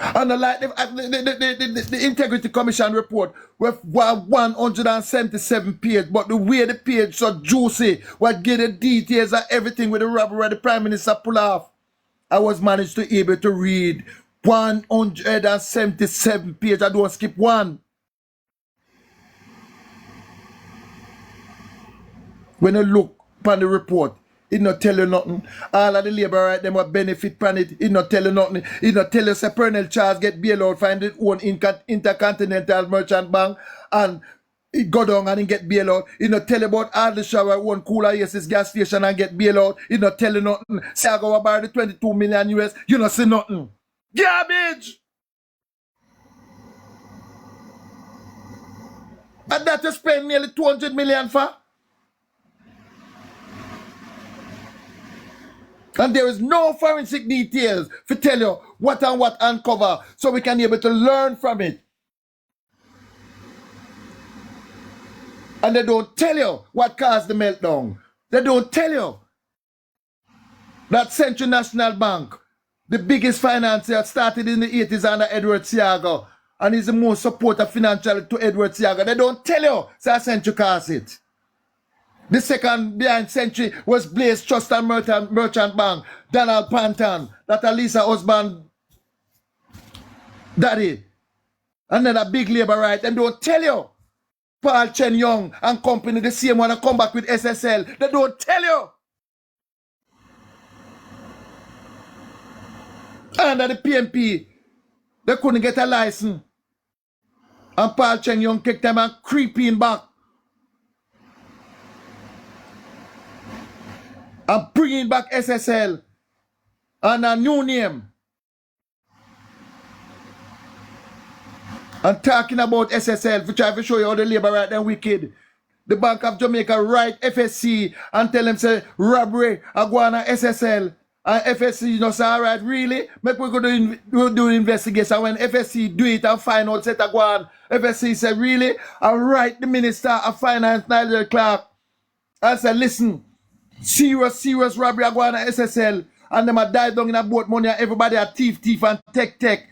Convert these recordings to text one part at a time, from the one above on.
And like the Integrity Commission report with 177 pages, but the way the page so juicy, what get the details of everything with the robbery the Prime Minister pull off, I was managed to able to read 177 pages. I don't skip one. When you look upon the report, it not tell you nothing. All of the labor right them what benefit from it, it not tell you nothing. It not tell you say Pernell Charles get bail out, find it own Intercontinental Merchant Bank and it go down and it get bail out. It not tell you about all the shower one cooler yes his gas station and get bail out. It not tell you nothing. Say I go buy the 22 million US, you not see nothing. Garbage! And that you spend nearly 200 million for? And there is no forensic details to tell you what and what uncover so we can be able to learn from it. And they don't tell you what caused the meltdown. They don't tell you that Central National Bank, the biggest financier, started in the 80s under Edward Seaga and is the most supporter financially to Edward Seaga. They don't tell you so Central caused it. The second behind Century was Blaze Trust and Merchant Bank, Donald Panton, that Alisa husband, daddy. Another big labor right. Them don't tell you. Paul Chen Young and company, the same one, come back with SSL. They don't tell you. Under the PNP, they couldn't get a license. And Paul Chen Young kicked them and creeping back. And bringing back SSL and a new name. And talking about SSL, which I have to show you how the labor right then wicked. The Bank of Jamaica write FSC and tell them say robbery, Aguana SSL. And FSC, you know, say, all right, really? Make we go do investigation. When FSC do it and find out, say, Aguan. FSC said, really? I write the Minister of Finance, Nigel Clark. I said, listen. Serious robbery I go on SSL and them a dive down in a boat money and everybody a thief and tech.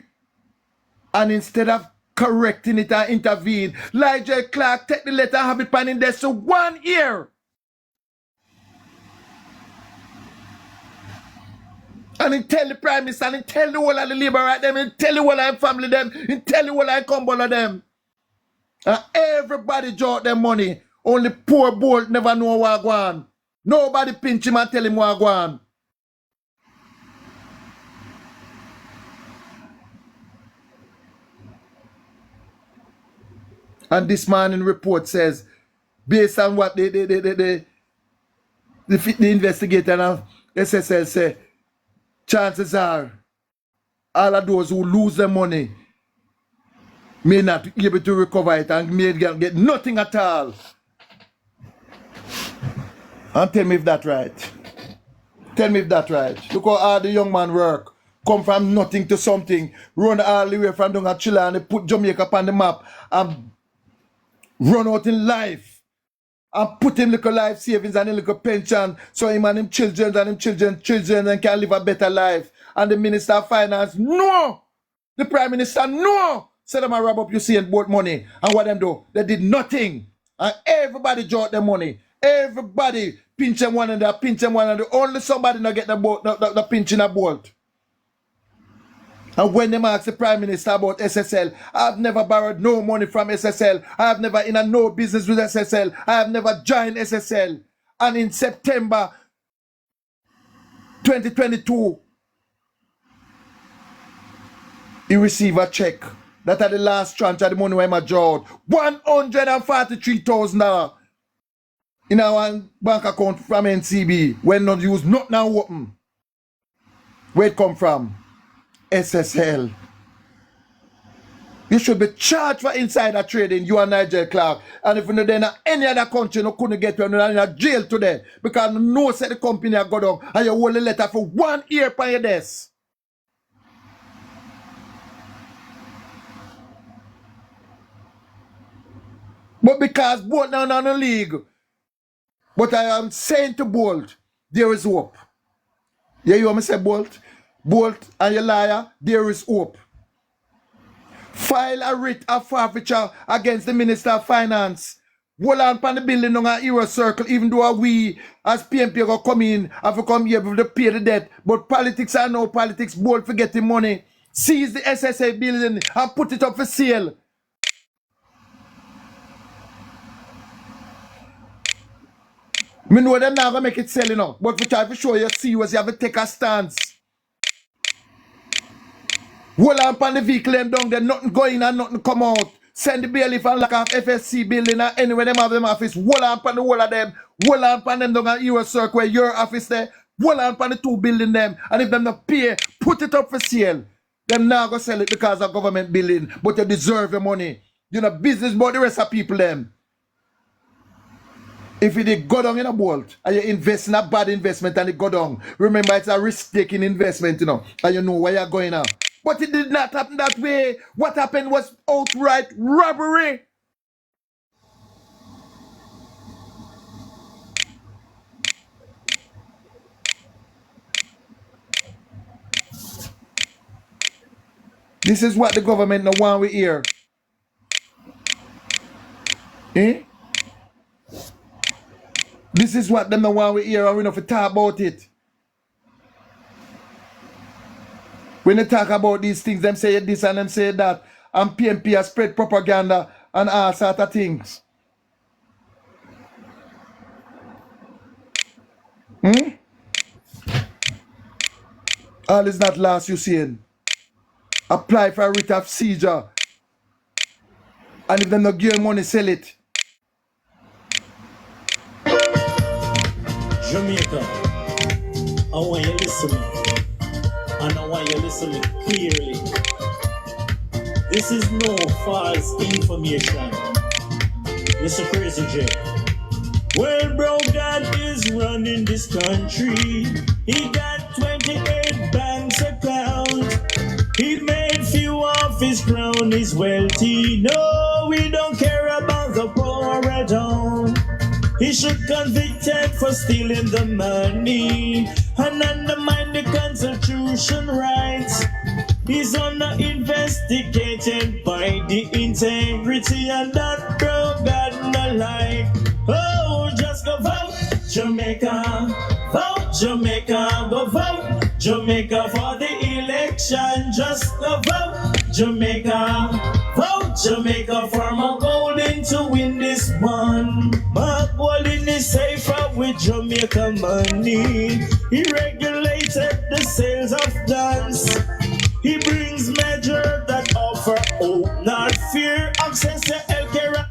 And instead of correcting it and intervene, Nigel Clark take the letter and have it pan in there so 1 year. And he tell the Prime Minister and he tell the whole of the labor right them, he tell the whole of the family them, he tell the whole of the Cumberland them. And everybody draw them money. Only poor Bolt never know what go on. Nobody pinch him and tell him what go on. And this morning report says, based on what the investigator and SSL say, chances are all of those who lose their money may not be able to recover it and may get nothing at all. And tell me if that's right. Tell me if that's right. Look how hard the young man work. Come from nothing to something. Run all the way from down at Chile and put Jamaica on the map. And run out in life. And put him little life savings and a little pension. So him and him children can live a better life. And the Minister of Finance, no! The Prime Minister, no! Said them a rob up you see and both money. And what them do? They did nothing. And everybody draw their money. Everybody pinch them one and the only somebody not get the pinch in a bolt. And when they ask the Prime Minister about SSL, I've never borrowed no money from SSL. I have never in a no business with SSL. I have never joined SSL. And in September 2022, he received a check. That are the last tranche of the money when I draw out. $143,000 in our bank account from NCB when not used, not now open. Where it come from? SSL. You should be charged for insider trading, you and Nigel Clark. And if you're not in any other country, you couldn't get you in a jail today. Because you know say the company have got down and you hold a letter for 1 year by your desk. But because Bolt now not in the league, but I am saying to Bolt, there is hope. Yeah, you want me to say Bolt? Bolt and your liar, there is hope. File a writ of forfeiture against the Minister of Finance. Hold on pan the building on a hero circle, even though we as PNP go come in have to come here to pay the debt. But politics are no politics, bold for getting money. Seize the SSA building and put it up for sale. Me know them now gonna make it sell, you know. But for try to show you serious, you have to take a stance. Hold on pan the vehicle them down there, nothing going and nothing come out. Send the bailiff and lock off FSC building and anywhere them have them office. Hold on pan the whole of them. Hold on pan them down at Euro Circle where your office there. Hold on pan the two building them. And if them not pay, put it up for sale. Them now go sell it because of government building. But you deserve your money. You know business about the rest of people them. If you did go down in a bolt and you invest in a bad investment and it go down, remember it's a risk-taking investment, you know, and you know where you're going now. But it did not happen that way. What happened was outright robbery. This is what the government no want we hear. Eh? This is what them no want we hear and we don't have to talk about it. When they talk about these things, them say this and them say that, and PNP has spread propaganda and all sort of things. All is not lost, you saying. Apply for a writ of seizure. And if them not give you money, sell it. Jamaica, I want you to listen to me. And I want you to listen to me clearly. This is no false information. Listen crazy, Jay. Well, bro, God is running this country. He got 28 banks account. He made few of his crown is wealthy. No, we don't care about the poor at all. He should convicted for stealing the money and undermine the Constitution rights. He's under investigated by the integrity and that bro God no like. Oh, just go vote Jamaica, vote Jamaica, go vote Jamaica for the election. Just go vote Jamaica, vote Jamaica for my golden to win this one. My golden is safer with Jamaica money. He regulated the sales of guns. He brings measures that offer hope, not fear. Access to healthcare.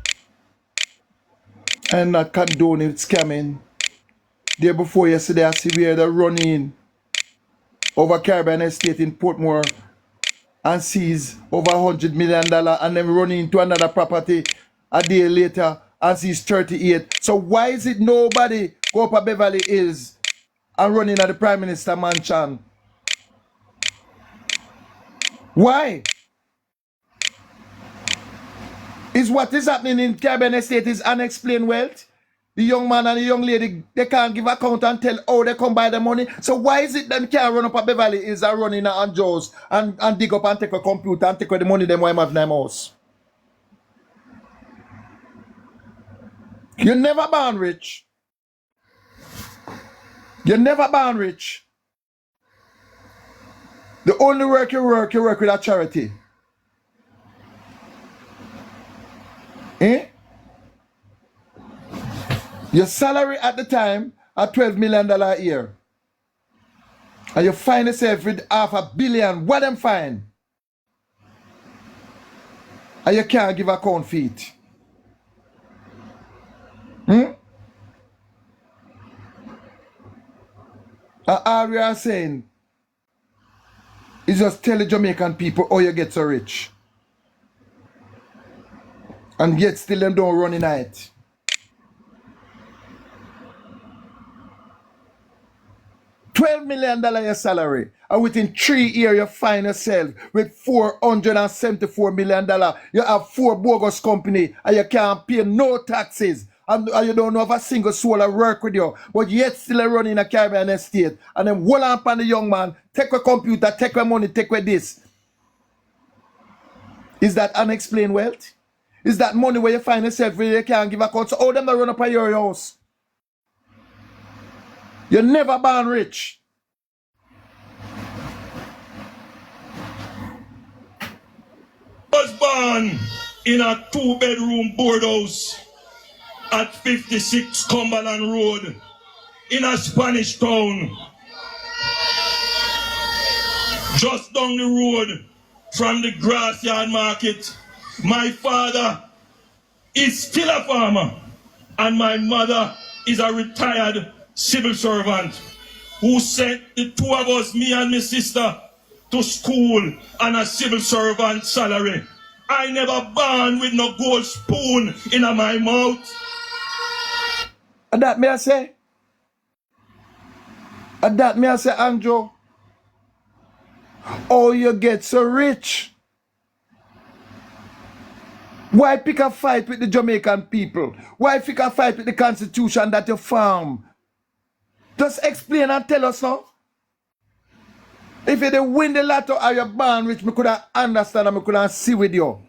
And not condoning scamming. Day before yesterday, I see where they're running over Caribbean Estate in Portmore and seize over $100 million and then running into another property a day later and seize 38. So why is it nobody go up at Beverly Hills and running at the Prime Minister mansion? Why? Is what is happening in Caribbean Estate is unexplained wealth? The young man and the young lady, they can't give account and tell how they come by the money. So why is it them can't run up at Beverly Hills and run in on Joe's and dig up and take a computer and take away the money them want have in their house? You never born rich. You never born rich. The only work you work with a charity. Eh? Your salary at the time at $12 million a year. And you find yourself with $500 million. What them find? And you can't give account feet. And all we are saying is just tell the Jamaican people how you get so rich. And yet still them don't run in it. $12 million your salary, and within 3 years you find yourself with $474 million. You have 4 bogus companies and you can't pay no taxes. And you don't know if a single soul will work with you, but yet still running a Caribbean estate. And then hold on the young man, take a computer, take a money, take a this. Is that unexplained wealth? Is that money where you find yourself where you can't give a cut? So how them run up at your house? You're never born rich. Was born in a 2-bedroom board house at 56 Cumberland Road in a Spanish town, just down the road from the Grassyard Market. My father is still a farmer, and my mother is a retired civil servant who sent the two of us, me and my sister, to school on a civil servant salary. I never born with no gold spoon in my mouth. And that may I say? And that may I say, Andrew? Oh, you get so rich. Why pick a fight with the Jamaican people? Why pick a fight with the constitution that you found? Just explain and tell us now. If you didn't win the lotto or you're born rich, we could have understand and we could have see with you.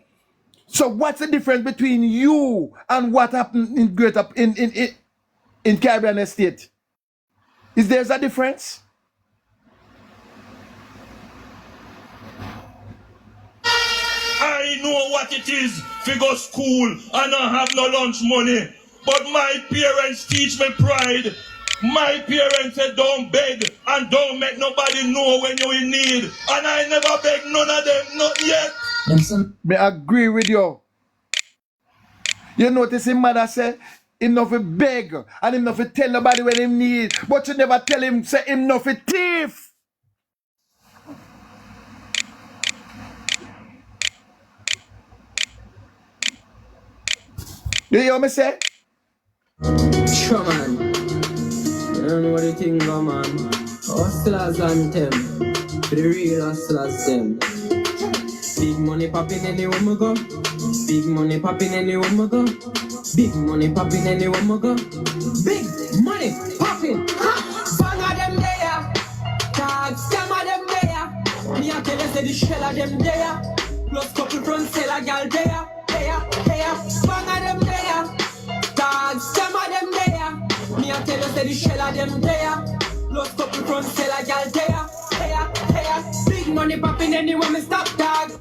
So what's the difference between you and what happened in in Caribbean Estate? Is there a difference? I know what it is to go school and not have no lunch money. But my parents teach me pride. My parents said don't beg and don't make nobody know when you're in need. And I never beg none of them, not yet. Me agree with you. You notice him mother say him not fi beg and him not fi tell nobody when him need. But you never tell him say him not fi thief. You hear me say? Sure, man. I don't know what you think, no, man. Hustlers anthem. For the real hustlers, them. Big money popping anywhere we go. Big money popping anywhere we go. Big money popping anywhere we go. Big money popping. Bang of them there. Tag scam of them there. Me a tell you say the shell of them there. Plus couple front seller gal there. Bang of them there. Tag scam of them there. Me a tell you say the shell of them there. Plus couple front seller gal there. Big money popping anywhere me stop tag.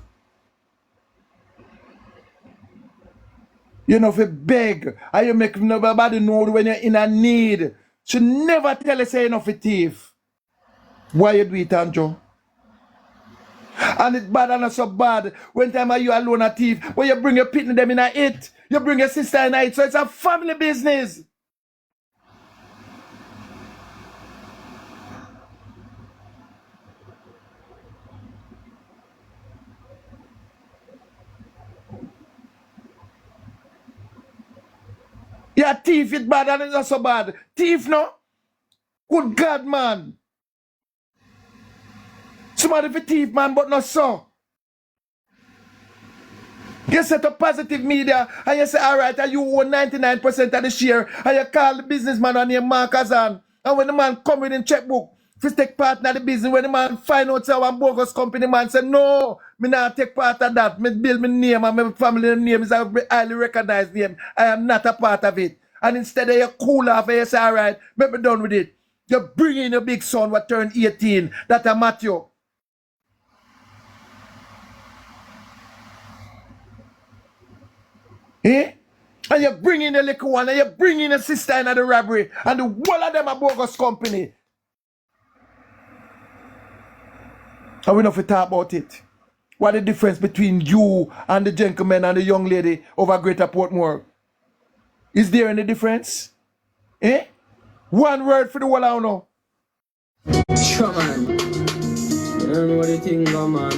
You know fi beg and you make nobody know when you're in a need. Should never tell you say you know fi thief. Why you do it, Andrew? And it's bad and not so bad. When time are you alone a thief, when you bring your pitney them in a it, you bring your sister in a it, so it's a family business. Yeah, thief it bad and it's not so bad. Thief no? Good God, man. Somebody for thief, man, but not so. You set up positive media and you say, all right, and you own 99% of the share and you call the businessman on your markers on. And when the man come with him checkbook, if you take part in the business, when the man find out say one bogus company, man say, no, me not take part of that. Me build my name and my family name is a highly recognized name. I am not a part of it. And instead of you cool off and you say, all right, let me done with it. You bring in your big son what turned 18, that a Matthew. Eh? And you bring in a little one and you bring in a sister in the robbery and the whole of them a bogus company. And we don't have to talk about it. What the difference between you and the gentleman and the young lady over Greater Portmore? Is there any difference? Eh? One word for the whole I know. Sure, man. I don't know what you think, no, man.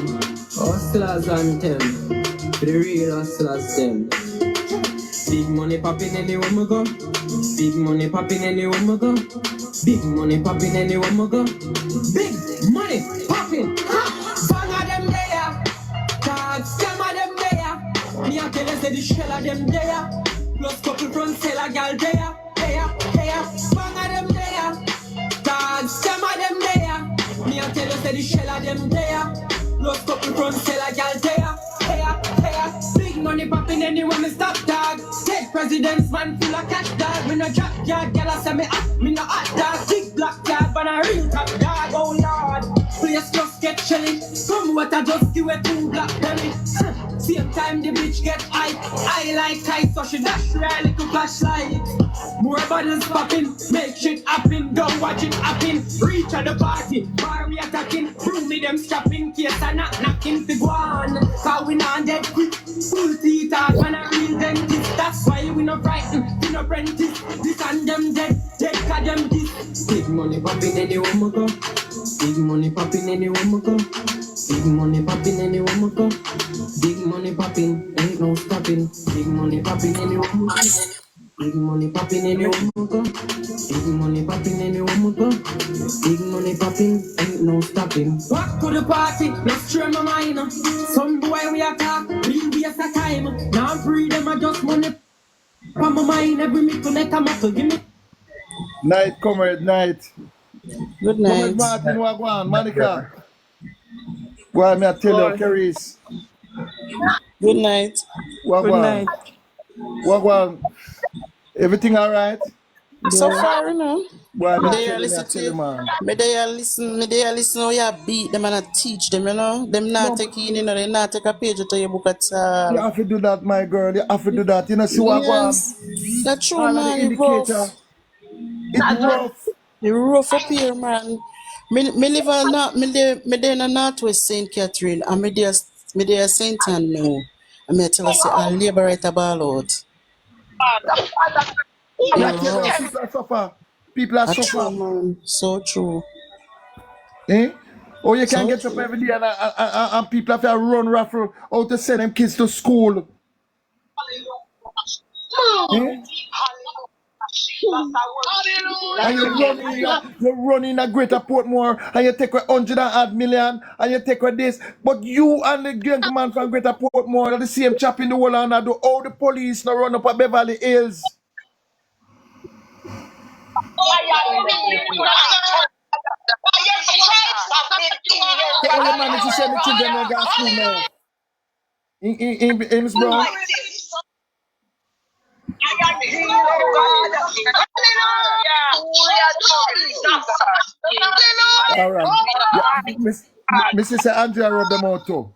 Hustlers anthem. For the real hustlers, them. Big money popping anywhere we go. Big money popping anywhere we go. Big money popping anywhere we go. Big money popping. Bang of them there. Tag scam of them there. Me a tell you say the shell of them there. Plus couple front seller gal there. Bang of them there. Tag scam of them there. Me a tell you say the shell of them there. Plus couple front seller gal there. residence, man, full of cash dog. Me no drop yard, girl, I say me hot. Me no hot dog, big black yard, but a real top dog. Oh Lord, place just get shelly. Come what I just give it 2 black belly. Same time the bitch get high. I like tight, so she dash her little flashlight. More bottles popping, make shit happen. Don't watch it happen. Reach at the party, bar we attacking. Prove me them strapping, case I not knocking the guan. Cause we not dead quick. Full teeth out, man a real dentist. That's why we no frightened, we no apprentice. This and them dead, cause them this. Big money popping anywhere we go. Big money popping anywhere we go. Big money popping anywhere we go. Big money popping, ain't no stopping. Big money popping anywhere we go. Big money popping anywhere we go. Big money popping anywhere we go. Big money popping, ain't no stopping. Walk to the party, let's train my mind. Some boy we attack, we waste a time. Now I'm free, them I just money from my mind. Every meeting make a muscle, give me. Night, comrade, night. Good Comrade night. Martin, Wagwan, Monica. Why me I tell you, Caris, Good night. Good Wagwan, night. Wagwan. Everything all right? So Yeah. far, you know. Why me Me I there tell you, listen to tell you, you. man. Me there listen how you beat them and I teach them, you know. Them No, not take in, you know, they not take a page out of your book at you all. have to do that, my girl. You have to do that. You know, see Wagwan. Yes. That's true, All of the man. It indicator. rough. It rough. It rough up here, man. Me live on me there in the northwest St. Catherine and me there St. Ann now. And me tell us say I labor right a ball out. Me It I tell you, rough. people are suffer. People are A true, suffer. man. So true. Eh? Or you can So get up true. every day and people have to run raffle out to send them kids to school. Eh? And you're running a greater Portmore and you take a 100 million and you take a this. But you and the young man from Greater Portmore are the same chap in the world and do all the police now run up at Beverly Hills. So how you manage to send the children to go to school now? In Miss Brown? All right. Yeah, Mrs. Andrea wrote them out too.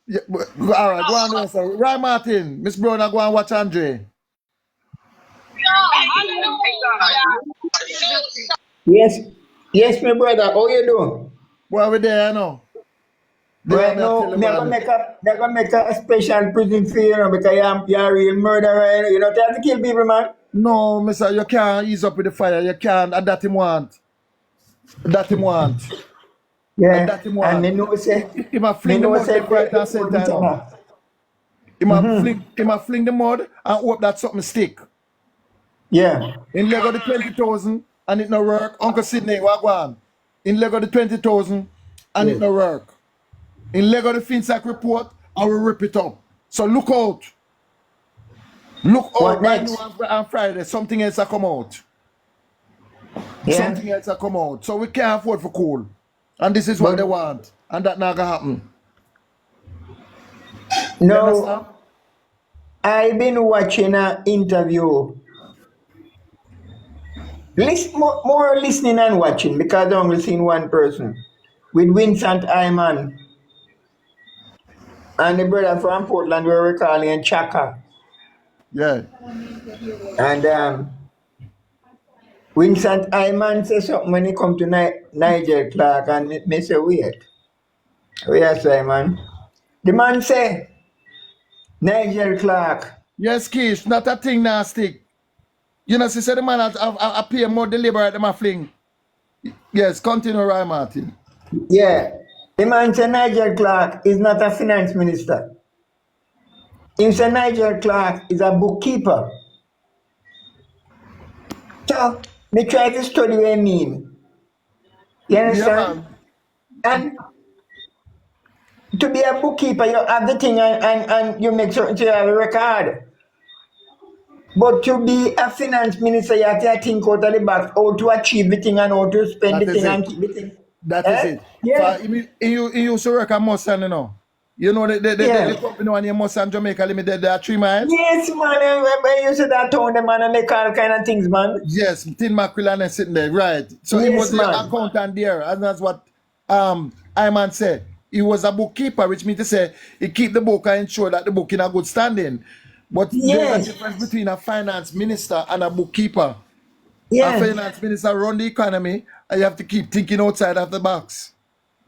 Yeah, all right, go on there, sir. Right, Martin. Miss Brown, I go and watch Andre. Yes, my brother. How you doing? Boy, we there, you know. There, Right me I tell now, you, man. they're gonna make a special prison for you, know, because you're a real murderer. You don't have to kill people, man. No, mister, you can't ease up with the fire. You can't. And that him want. That him want. And Yeah, that him and want. He might fling the mud left, right, and center, you know. He might fling the mud and hope that something stick. Yeah. In Lego the 20,000 and it no work. Uncle Sydney, what go on? In Lego the 20,000 and it no work. In Lego the FinSac report, I will rip it up. So look out. Look out What right next? now on Friday. Something else will come out. Yeah. Something else will come out. So we can't afford for cool. And this is what they want. And that not gonna happen. You understand? No, I've been watching an interview. More listening and watching because I only seen one person with Vincent Iman and the brother from Portland were calling Chaka. Yeah. And Vincent Iman said something when he come to Nigel Clark and me say, wait, Simon. The man say, Nigel Clark. Yes, Kish, not a thing nasty. You know, she said the man I pay more deliberate than my fling. Yes, continue, right, Martin. Yeah. The man say Nigel Clark is not a finance minister. He say Nigel Clark is a bookkeeper. So, me try to study what I mean. You understand? Yeah, And to be a bookkeeper, you have the thing and you make sure you have a record. But to be a finance minister, you have to think out of the box, how to achieve the thing and how to spend That the is thing it. and keep the thing. That is it. Yeah. So, he used to work at Mustang, you know. You know the Yeah. company one in Mustang Jamaica Limited, they are 3 miles? Yes, man. I used to that town, the man, and make all kind of things, man. Yes, Tin McQuillan is sitting there, right. So he Yes, was the man. accountant there, and that's what Iman said. He was a bookkeeper, which means to say he keep the book and ensure that the book in a good standing. But there's Yes. a difference between a finance minister and a bookkeeper. A Yeah. finance minister run the economy, and you have to keep thinking outside of the box.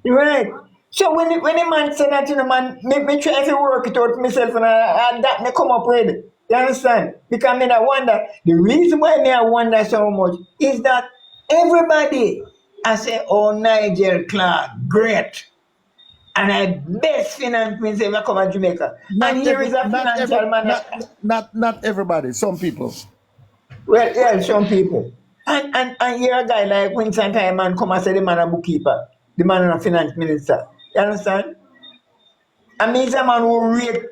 Right. So when the man said that, man, me try to work it out for myself and that me come up with. You understand? Because me I wonder, the reason why me I wonder so much is that everybody I say, oh, Nigel Clark, great. And I best finance minister ever come to Jamaica. And here is a financial man. Not everybody, some people. Well, yeah, some people. And here a guy like Winston Time come and say the man a bookkeeper, the man a finance minister. You understand? And me is a man who rate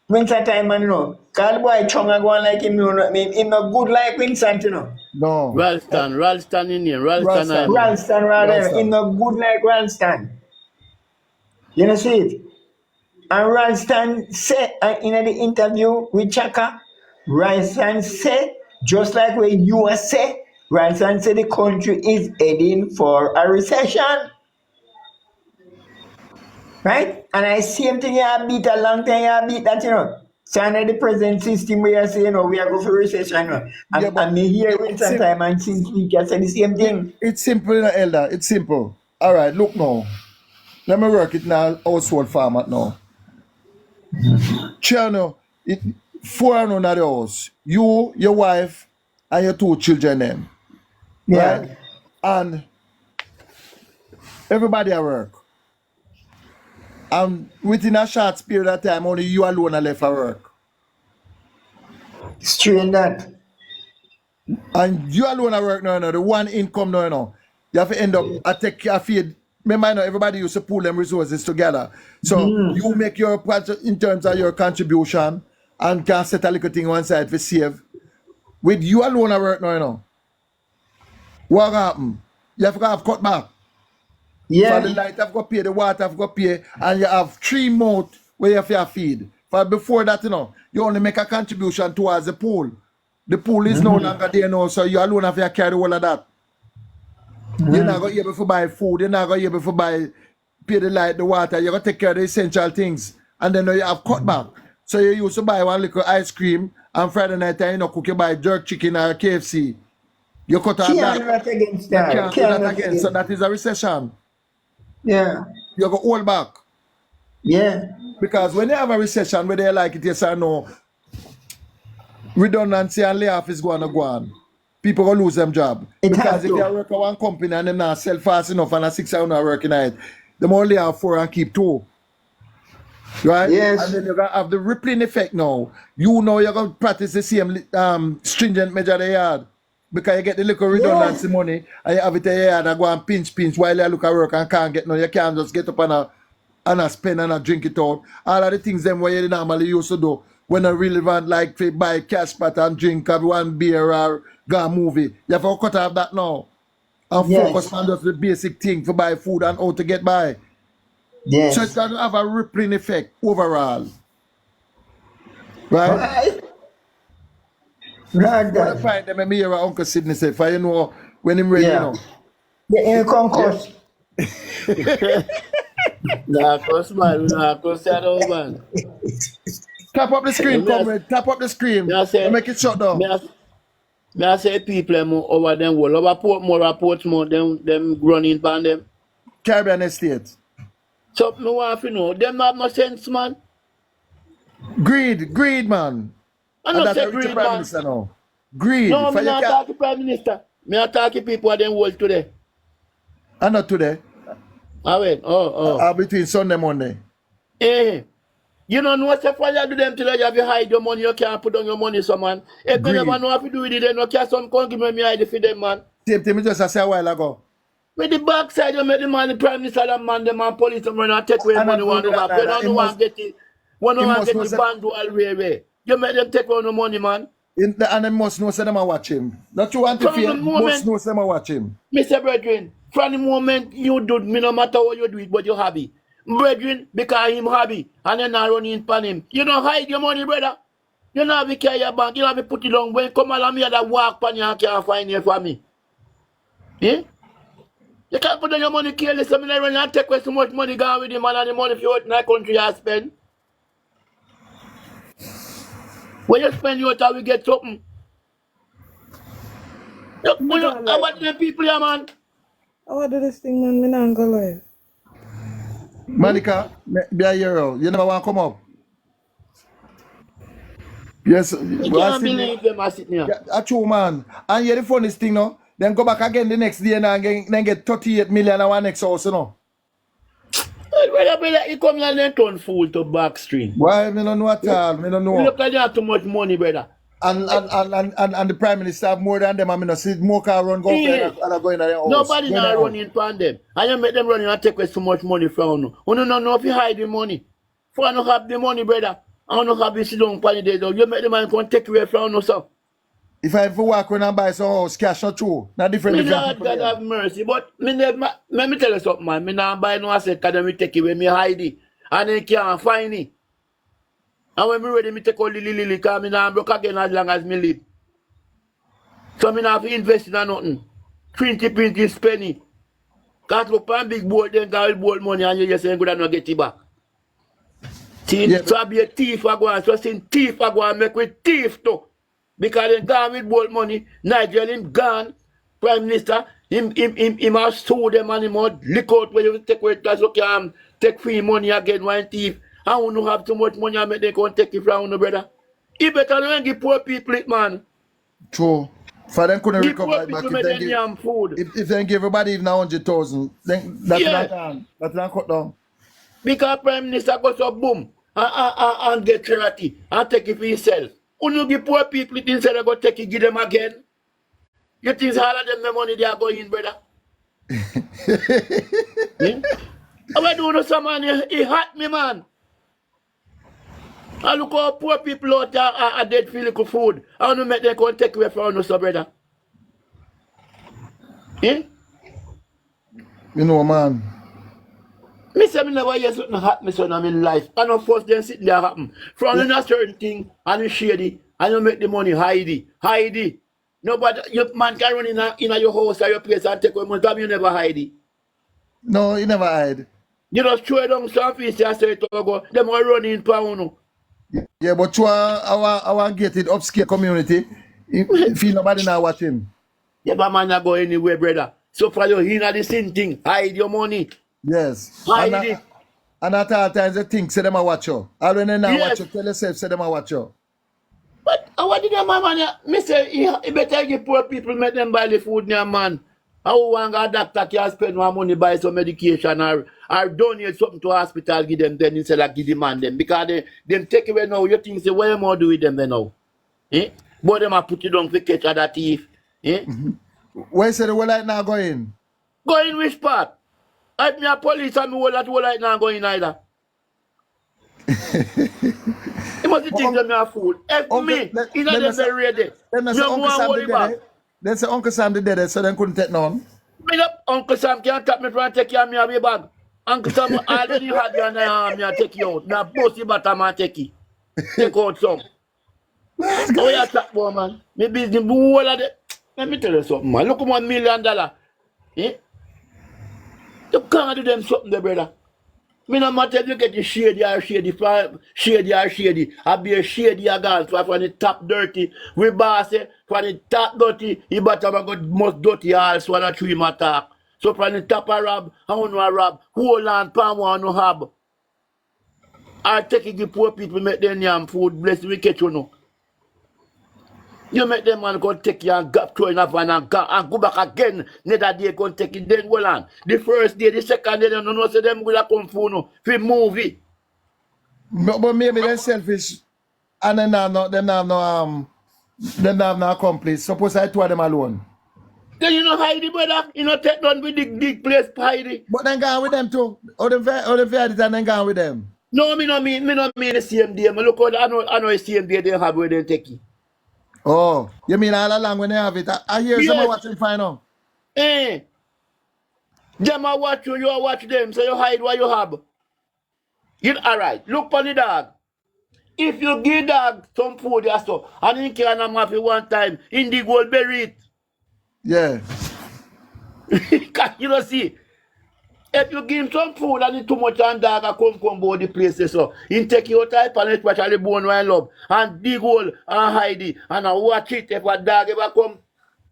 Winston Time, you know. Cause the boy chunga go on like him, you know. Him not good like Winston, you know. No. Ralston in here, Ralston Island. Ralston rather, him not good like Ralston. You know see it? And Ralston said in the interview with Chaka, Ralston said, just like when you say, Ralston said the country is heading for a recession. Right? And I same thing you beat a long time, you beat that, you know. So under the present system where you say, you know, we are going for recession. You know. And me here with some time and since week you say the same thing. It's simple, you know, Elder. It's simple. All right, look now. Let me work it now, household format now. Channel, 4 and under the house. You, your wife, and your 2 children them. Yeah. Right? And everybody at work. And within a short period of time, only you alone are left at work. Strange that. And you alone at work now, the one income now, you know. You have to end up, I take care of feed. Remember, you know, everybody used to pool them resources together. So you make your part in terms of your contribution and can set a little thing on one side for save. With you alone at work now, you know. What happen? You have to have cut back. Yeah. For the light, I've got to pay, the water, I've got to pay, and you have 3 mouths where you have to feed. For before that, you know, you only make a contribution towards the pool. The pool is no longer there now, so you alone have to carry all of that. You're not going to be able to buy food, you're not going to be able to pay the light, the water, you're going to take care of the essential things. And then you have cut back. So you used to buy 1 little ice cream, and Friday night, you know, cook, you buy jerk chicken or KFC. You cut off that. Can't against You that. can't do that again, so that is a recession. Yeah. You go hold back. Yeah. Because when you have a recession, whether you like it, yes or no, redundancy and layoff is going to go on. People will lose them job. Because if you work at one company and them not sell fast enough and a 6 hour working night, them only have 4 and keep 2. Right? Yes. And then you're going to have the rippling effect now. You know you're going to practice the same stringent measure they had. Because you get the little redundancy money and you have it in your yard and go and pinch while you look at work and can't get no. You can't just get up and a spend and a drink it out. All of the things them where you normally used to do when a relevant like to buy cash pot and drink have 1 beer or go a movie. You have to cut off that now. And focus on just the basic thing for buy food and how to get by. Yes. So it's going to have a rippling effect overall. Right? Right. When I find them, I hear what Uncle Sidney say, for you know, when him ready, you know. Yeah, in concourse. Nah, cause man, that old man. Tap up the screen, comrade. Tap up the screen. Make it shut down. Me I say people over them wall, over Portmore, them running pan them. Caribbean Estate. So me want to know, them not have no sense, man. Greed, man. I don't say Prime greed, man. Minister now. Greed. No, me not talking Prime Minister. Me not talking people at them wall today. And not today. Ah, wait. Between Sunday and Monday. Eh. You don't know what's the fire do them till you have to hide your money, you can't put on your money, so man. If you never know how to do with it, then you can't come give me hide for them, man. Same thing, I just said a while ago. With the backside, you make the man, the Prime Minister, the man, the man, police, and run and take away money, one over. When you want to get it, when you want to get the band to all way. You make them take away the money, man. And they must know, say them watch him. Not you want to fear, must know, say them watch him. Mr. Brethren, from the moment you do, me no matter what you do it, but you happy. brethren, because him hobby, and then I run in pan him. You don't hide your money, brother. You don't have to carry your bank, you don't have to put it down. When come along me that walk pan you and can't find it for me. Yeah? You can't put on your money careless, I mean, I run and take away so much money gone with him and the money if you out in that country you spend. When you spend you out, we get something. Look, I want them people here, man. I want to do this thing, man. Me not go live. Monica, be a hero. You never want to come up. Yes. You can't believe them are sitting here. Yeah, true, man. And yeah, the funniest thing, no? Then go back again the next day and then get 38 million on our next house, you know? Brother, he come here and then turn fool to backstream. Why? Me don't know at all. Me don't know. You look like you have too much money, brother. And the Prime Minister have more than them. I mean, I see more car run go and I go in their house. Nobody not running from them. And you make them running and take away so much money from you. You don't know if you hide the money. For you not have the money, brother. I don't have to sit down for the day. You make the man come take away from you, sir. If I ever walk around and buy some house, cash not true. Not different. Lord God have mercy. But let me tell you something, man. Me not buy no asset because me take it when me hide it. And then can't find it. And when me ready, me take all the lily because me not broke again as long as me live. So me not have to invest in nothing. Print, spend it. Because look on big board, then got board money and you just ain't good and not get it back. See, yeah, so I be a thief I go on. So seeing thief I go and make with thief too. Because they gone with bold money, Nigeria him gone, Prime Minister, him has sued them and him out lick out where you take away because you can take free money again one thief. I won't have too much money and make them come take it from you, brother. He better than give poor people it, man. True. For them couldn't give recover it back if they give everybody even 100,000. That's not cut down. Because Prime Minister goes so boom and get charity and take it for himself. When you give poor people it instead of go take it, give them again. You think all of them the money they are going, brother? Yeah? I do know some man, he hurt me, man. I look how poor people out there are dead for little food. I want to make them go take away from us, brother. Yeah? You know, man. Me say me never hear something happen son in my life. And of course then sit there happen. From a certain thing and you shady and you make the money hide it. Nobody your man can run in your house or your place and take away money, but you never hide it. No, you never hide. You just throw it down some face and say to go, them are running pound. Yeah, but to our gated upscale community, feel nobody now watching. Yeah, but man not go anywhere, brother. So for you in the same thing, hide your money. Yes. Hide it. And at all times they think say them a watch you. And when they now watch you, tell yourself say them a watch you. But what did your man? Me say he better give poor people make them buy the food near man. How one doctor can spend more money buy some medication or donate something to hospital give them then instead of give the man them because them take away now you think say what more do with them then now? Eh? But them a put it down to catch other thief. Eh? Where say the whole light now going? Going which part? I me a police and me whole light now going either. You must think that me a fool. Help me. He's not them very ready. Then say Uncle Sam did that, so they couldn't take none. Me up Uncle Sam can't tap me from take you and me away bag. Uncle Sam already had you and I take you out. Now both you bottom and take it. Take out some. Oh yeah, that woman. Me business whole of the. Let me tell you something, man. Look at $1 million. Eh? You can't do them something there, brother. Me no matter if you get the shady. I be a shady again. So from the top dirty, we boss it. From the top dirty, he better got most dirty also and a tree attack. So from the top I rob, I want to rob. Whole land palm want to have. I take it the poor people make them yam food, bless we catch you know. You make them man go take you and throw in a van and go back again. Neither day go take it then go on. The first day, the second day, they don't know say them will come for no for movie. But maybe they're selfish and then have no accomplice. Suppose I two of them alone. Then you know hide it, brother. You know take down with the big place hide it. But then go with them too. Or them fair it and then go with them. No, me no mean the same day. Me look out, I know the same day they have where they take it. Oh, you mean all along when they have it? I hear someone watching fine now. Eh. Them a watch you, watch them, so you hide what you have. Alright, look for the dog. If you give dog some food or so, and he can have it one time, in the gold bury it. Yeah. You know, see, if you give him some food and it's too much and dog come board the place, so he take your type and it actually bone wine love and dig hole and hide it and watch it if a dog ever come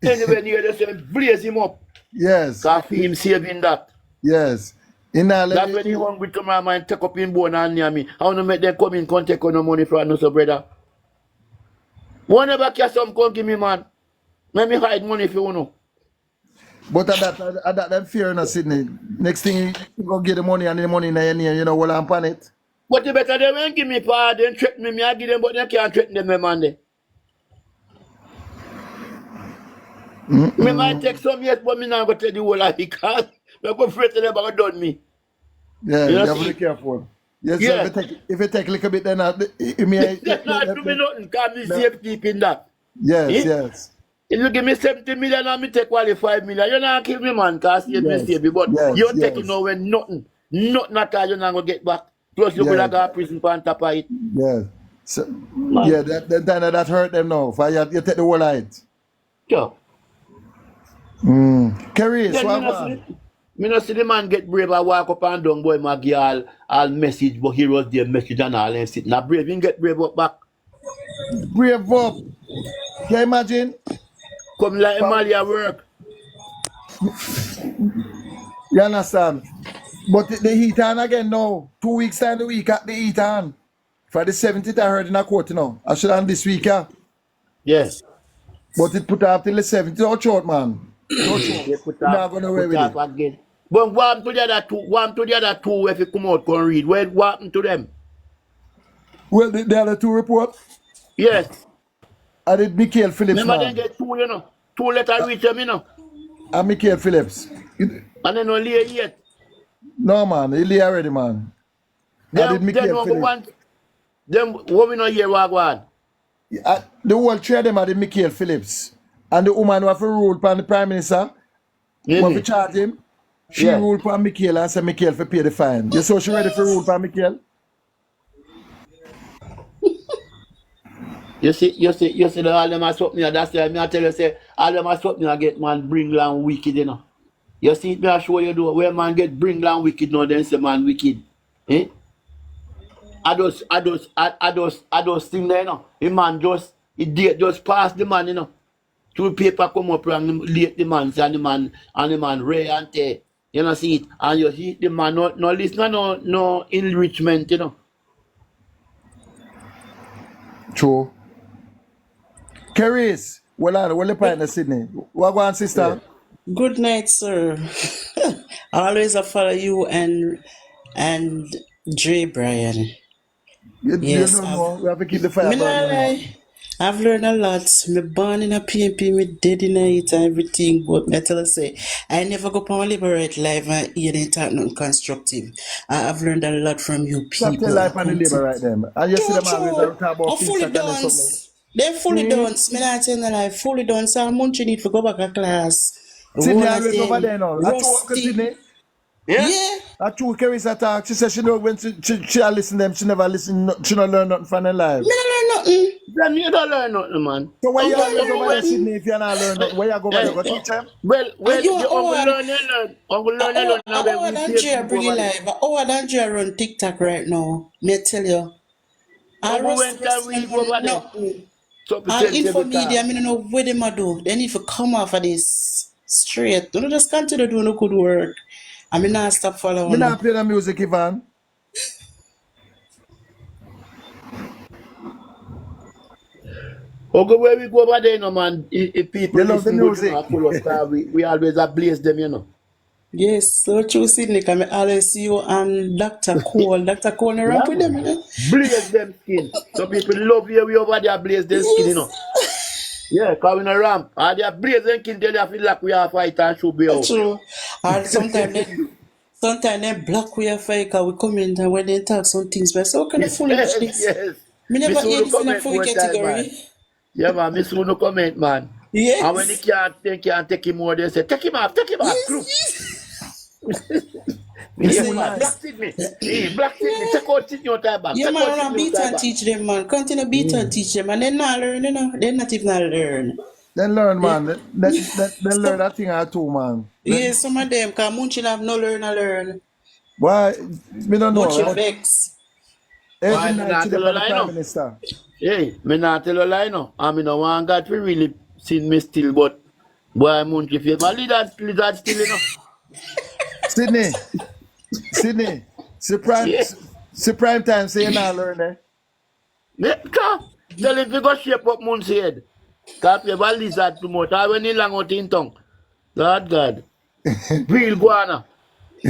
anywhere near the same, blaze him up. Yes. Cause him saving that. Yes. That's when he hungry to my mind, take up in bone and near me. I want to make them come in, come take on no money from us, brother. Whenever catch some, come give me, man. Let me hide money if you want to. But at that them fear in Sydney. Next thing you go get the money and the money in your name, you know what I'm on it. But you better they won't give me power, they threaten me, I give them, but they can't threaten them, my man. Me might take some years, but me not go take the whole life because we go afraid to them about done me. Yeah, You you know, have to be see? careful. Yes, Yeah. sir, if you take a little bit, then it may. They not do me nothing, because me safe keeping that. Yes, Eh? yes. If you give me 70 million and me take only 5 million, you're not kill me, man, because you me save me. But Yes, you're yes. taking away nothing. Nothing at all, you're not going to get back. Plus, you're going to go to prison for on top of it. Yes. So, Man. yeah, that hurt them now. For you take the whole light. Yeah. Kerry, Then me not see the man get brave and walk up and down, boy, Maggie, all message, but he was their message and all and sit. Now brave, he get brave up back. brave up. Can you imagine? Come like Emily at work. You understand? But the heat on again now. 2 weeks time the week at the heat on. For the 17th, I heard in a court now. I should have this week, yeah. Yes. But it put up till the 17th. How short, man? How short? They put You're not going away with it. again. But what happened to the other two if you come out and read? What happened to them? Well, the other two report, Yes. I did Michael Phillips, Remember they man. get two, you know. 2 letters reach them, you know. And Michael Phillips. And then only yet. No, man. He lay already, man. I did Michael Phillips. Them what we not hear what go on. The whole three of them are the Michael Phillips. And the woman who have to rule upon the Prime Minister, who have to charge him, she ruled upon Michael and said Michael for pay the fine. You saw she ready for rule upon Michael? You see, the all them are something, that's why I tell you, say, all them are something I get man bring land wicked, you know. You see it, me I show you do where man get bring land wicked now, then say man wicked. Eh? I just thing there, you know. The man just pass the man, you know. Two paper come up and late the man, and the man ray and tear. You know, see it. And you see the man no listen, no enrichment, you know. True. Keris, well, the partner Sydney. What go on, sister? Good night, sir. Always I follow you and Dre Brian. You Yes, don't know. We have to keep the fire Me nah burning. lie. I've learned a lot. Me born in a PNP, me dead in it and everything. But me tell you say, I never go on Liberate Live and hear them talk nothing constructive. I've learned a lot from you Stop people. your life on the labor right there. And you see them always True. talk about I'm fully feedstock and done. something. They're fully done. Me not tell you lie. Fully done. So I'm munching it to go back to class. Sydney Whole of always over them there now. I told Uncle rusty. Sydney. Yeah. I told Keris attack. She said she know when she listen to them, she never listen, she don't learn nothing from their life. Me not learn nothing. Then you don't learn nothing, man. So why you I'm always learning over there, nothing. Sydney, if you're not learning nothing? Where you go over there? Go teach them? Well, And you the are uncle old. learn, you learn. Uncle learn, you learn. Now Our we Nigeria take bring people it over live. Our Nigeria run TikTok right now. Me tell you. I Uncle rust went and read over there. nothing. Something And sensible Infomedia, talk. I don't know what them a do. They need to come off of this straight. Don't just continue doing no good work. I mean, not stop Me following. not play the music, Ivan. Uncle, where we go over there, you know, man, if people They love the listen good, you music. know, full of star, we always ablaze them, you know. Yes, so true, Sydney. Because I always see you and Dr. Cole. Dr. Cole, you ramp with them, you know? Blaze them skin. Some people love you, we over there blaze them skin, you know. Yeah, because we no ramp. And they blaze them skin till they feel like we are fight and should be out. True. And sometimes they block we are fake. We come in and when they talk some things, but so kind of foolishness. Yes. Me never Miss hear Uno this in a comment full more time, man. category. Yeah, man, Miss Uno comment, man. Yes. And when they can't take him more, they say, take him off, group. You Yes, see, man. Black Sydney. Hey, Black Sydney. Check out Sydney out there back. yeah, Check man, out run Sydney out beat there and back. teach them, man. Continue beat and teach them, and they not learn, you know. They not even learn. Then learn, Yeah. man. Then learn that thing or two, man. Yeah, some of them, because Munchin have no learn. Why? Me don't know. Munchin But vex. every Why me night not she tell live a at the lie Prime no? Minister. Hey, me not tell a lie no. I mean, no one got to really seen me still, but boy, Munchie feel my lizard still, you know. Sydney. Yeah. See prime time say you not learn, eh? Tell him to go shape up Munchie head. Cause you have a lizard too much. I when he long out in tongue. Lord God. Real guana. I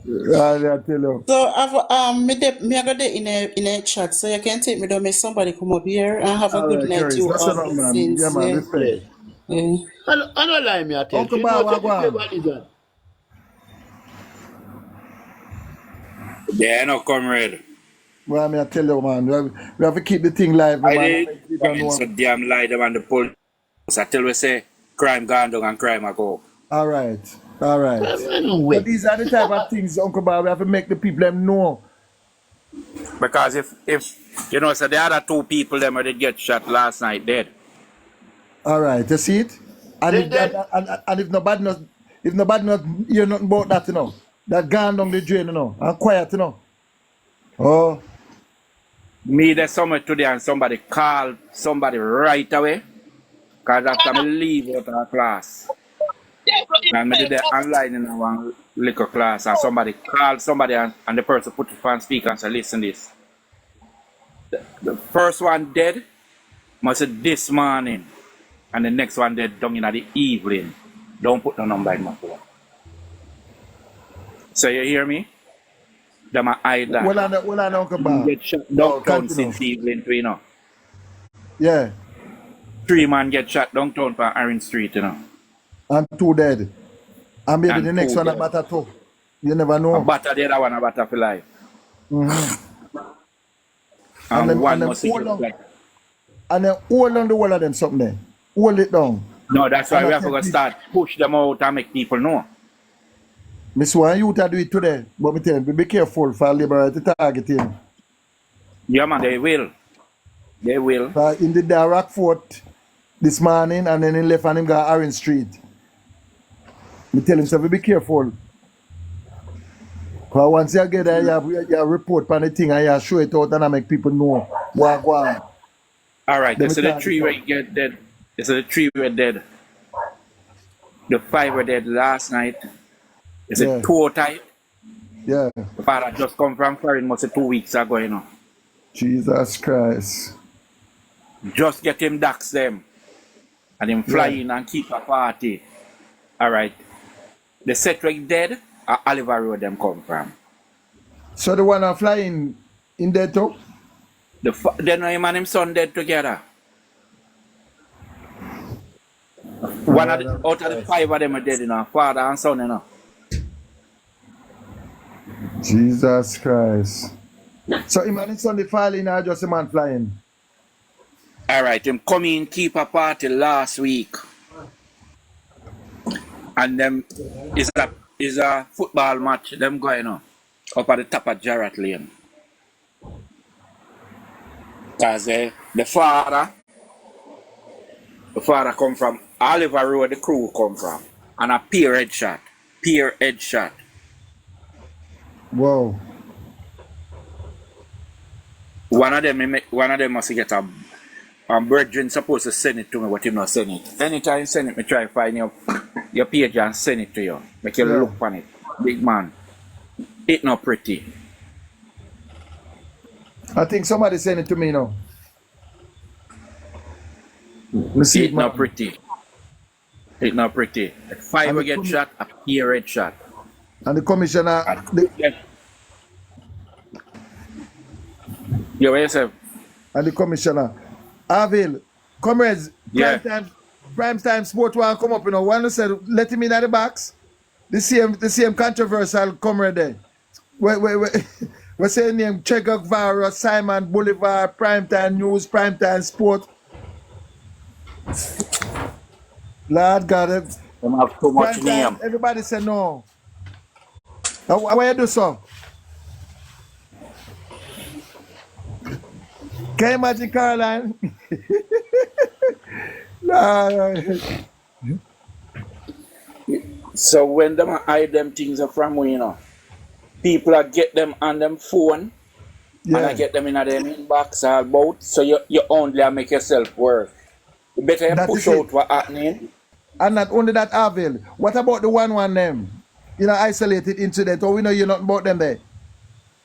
tell you. So I've me I got there in a chat, so you can take me down. Make somebody come up here and have a All good right, night. Chris. You That's all enough, man. Yeah, blessings, man. yeah. Respect. Yes. Yeah. I don't lie me, I tell Uncle you. You know Bob, what you play Wagwan. about lizard. Yeah, no, comrade. Well, I tell you, man. We have to keep the thing live, I man. did. You I don't mean, know. so damn lie them and the police. I tell we say crime gone down and crime a go. All right. All right. Man, So wait. these are the type of things, Uncle Bob, we have to make the people them know. Because if you know, so the other two people them did get shot last night dead. All right. You see it? And if Then, and if nobody not hear nothing about that, you know, that gone down the drain, you know, and quiet, you know. Oh, Me there somewhere today and somebody called somebody right away. Cause after me leave out of class. And me did the online in one little class and somebody called somebody and the person put it on speaker and said, listen this. The first one dead must say this morning. And the next one dead down in the evening. Don't put no number in my phone. So you hear me? Them are either well, I know, Uncle Bob. get shot No, downtown continue. since evening too, you know. Yeah. 3 man get shot downtown for Orange Street, you know. And 2 dead. And maybe And the next 2 one dead. about that too. You never A know. batter the other one a batter for life. And them- one and them must get hold on. like. And then hold on the wall of them something there. Hold it down. No, that's why And we I have to go think start push them out and make people know. Miss One, you to do it today. But me tell you, be careful for Liberal to target him. Yeah man, they will. They will. In the Rockfort this morning and then he left and him go Orange Street. Me tell him, so be careful. Because once you get there, you report on the thing and you show it out and I make people know what go on. Alright, Let this me is the tell 3 you where you get dead. This is the 3 were dead. The 5 were dead last night. Is Yeah. it 2 type? Yeah. The father just come from foreign must say 2 weeks ago, you know. Jesus Christ. Just get him dox them. And him fly in and keep a party. Alright. The set where dead, Oliver Road them come from. So the one I'm flying in there too? Then him and him son dead together. One of the, out of the 5 of them are dead, you know. Father and son, you know. Jesus Christ. So him and his son they falling or just a man flying? Alright, him come in, keep a party last week. And them is a football match, them going on. Up at the top of Jarrett Lane. Because the father come from Oliver Road, the crew come from. And a peer head shot. Wow. One of them must get a brethren supposed to send it to me, but him not send it. Anytime you send it, me try to find your page and send it to you. Make you look on it. Big man. It not pretty. I think somebody sent it to me now. Me see It not pretty. It not pretty. 5 will get shot, a peer head shot. And the commissioner, You what you say? and the commissioner, Avil, comrades, Yeah. prime time sport want come up, you know. One said, let him in at the box. The same controversial comrade there. We're saying name Che Guevara, Simon Bolivar, Primetime News, Primetime Sport. Lord God, Them have too much Primetime, name. everybody say no. Why you do so? Can you imagine Caroline? Nah. So when them hide them things from we, people are get them on them phone and I Yeah. get them in them inbox all about. So you only make yourself work. You better That push is it. out what happening. And not only that, Avil. What about the one them? Isolated incident, or we know you're not about them there.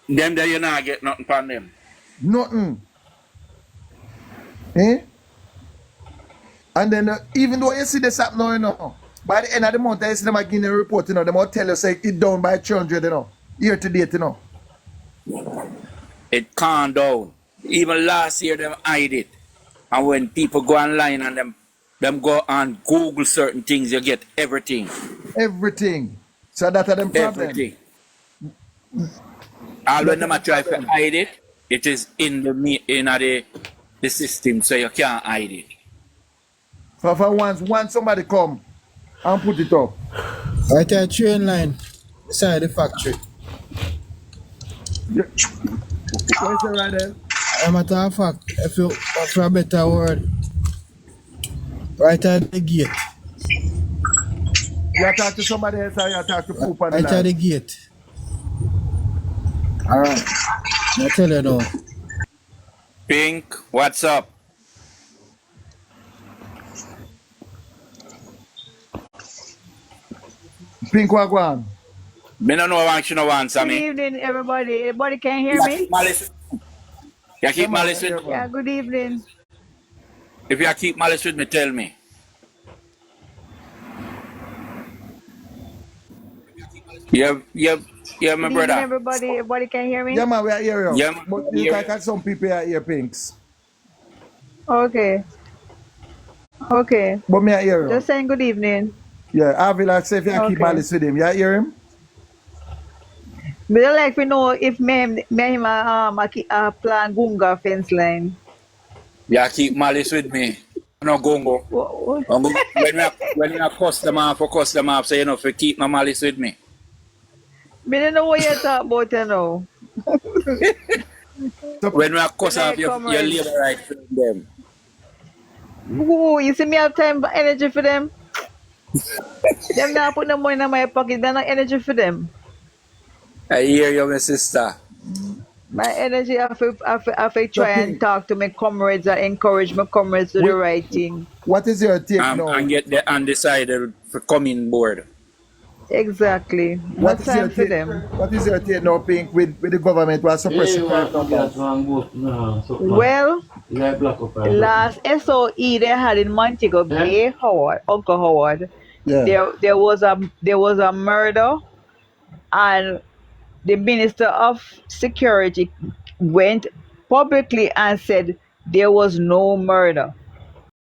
Them there you not get nothing from them. Nothing. Eh? And then even though you see this happening, by the end of the month, I see them again a report, they will tell you say it down by 300, year to date, It calm down. Even last year them hide it. And when people go online and them go and Google certain things, you get everything. Everything. So that are them problem. Everything. All when them try to hide it, it is in the system, so you can't hide it. For once somebody come and put it up. Right there, train line beside the factory. Yeah. Where's the right there? As a matter of fact, if you want for a better word, right at the gate. You talk to somebody else or you talk to poop on the Right at line? the gate. Alright. I tell you now. Pink, what's up? Pink Wagwan. Me no know what you know answer Good me. evening, everybody. Everybody can hear You me? keep malice. You keep malice with. Yeah, good evening. If you keep malice with me, tell me. Yeah, my Good evening, brother. everybody. Everybody can hear me? Yeah, man, we are here. Yeah, man, But we you hear can catch some people here, Pinks. Okay. Okay. But me are here. Just saying good evening. Yeah, Avila say if you keep Okay. malice with him. You hear him? But I like to know if me him plan Gunga fence line. you keep malice with me. No gongo. When you cuss them off, so you know, if you keep my malice with me. Me don't know what you talk about, you know. When we cuss off, you comrades. labor right from them. Ooh, you see me have time energy for them? Them not put no money in my pocket, they're not energy for them. I hear you, my sister. My energy I feel try and talk to my comrades and encourage my comrades to do the right thing. What is your take now? And get the undecided for coming board. Exactly. What What is your time for take? them? What is your take now, Pink, with the government was suppressing crime numbers? Well, last SOE they had in Montego Bay, Uncle Howard, Yeah. there was a murder, and the Minister of Security went publicly and said there was no murder.